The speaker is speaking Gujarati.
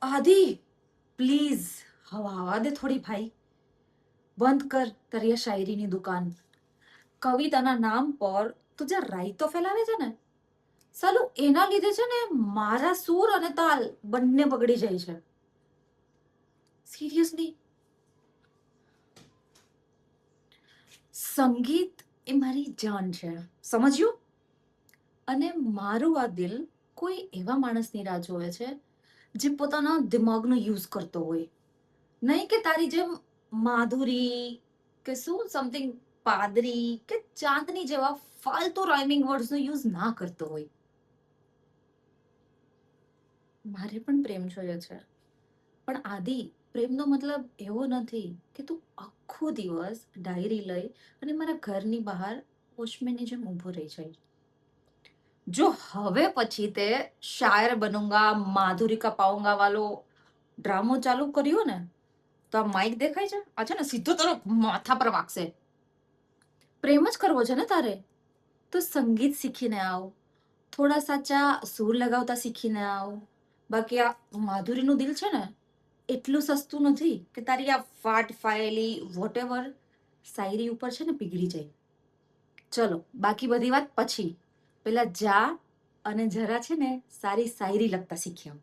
आदि प्लीज हवा हवा दे थोड़ी भाई. બંધ કર તારી આ શાયરીની દુકાન. કવિતાના નામ પર તું જે રાઈતો ફેલાવે છે ને, સાલું એના લીધે છે ને મારા સૂર અને તાલ બંને બગડી જાય છે. સિરિયસલી. સંગીત એ મારી જાન છે, સમજ્યું? અને મારું આ દિલ કોઈ એવા માણસની રાહ જોવે છે જે પોતાના દિમાગનો યુઝ કરતો હોય, નહીં કે તારી જેમ માધુરી કે શું સમથિંગ પાદરી કે ચાંદની જેવા ફાલતુ રાઇમિંગ વર્ડ્સનો યુઝ ના કરતો હોય. મારે પણ પ્રેમ જોયો છે, પણ આદિ પ્રેમનો મતલબ એવો નથી કે તું આખો દિવસ ડાયરી લઈ અને મારા ઘરની બહાર વોચમેનની જેમ ઊભો રહી જાય. જો હવે પછી તે શાયર બનુંગા માધુરી કા પાઉંગા વાલો ડ્રામો ચાલુ કર્યો ને, તો આ માઇક દેખાય છે, આ છે ને સીધો તારો માથા પર વાગશે. પ્રેમ જ કરવો છે ને તારે, તો સંગીત શીખીને આવ, થોડા સાચા સૂર લગાવતા શીખીને આવ. બાકી આ માધુરીનું દિલ છે ને એટલું સસ્તું નથી કે તારી આ ફાટ ફાયેલી વોટેવર શાયરી ઉપર છે ને પીગળી જાય. ચલો બાકી બધી વાત પછી, પેલા જા અને જરા છે ને સારી શાયરી લખતા શીખ્યા.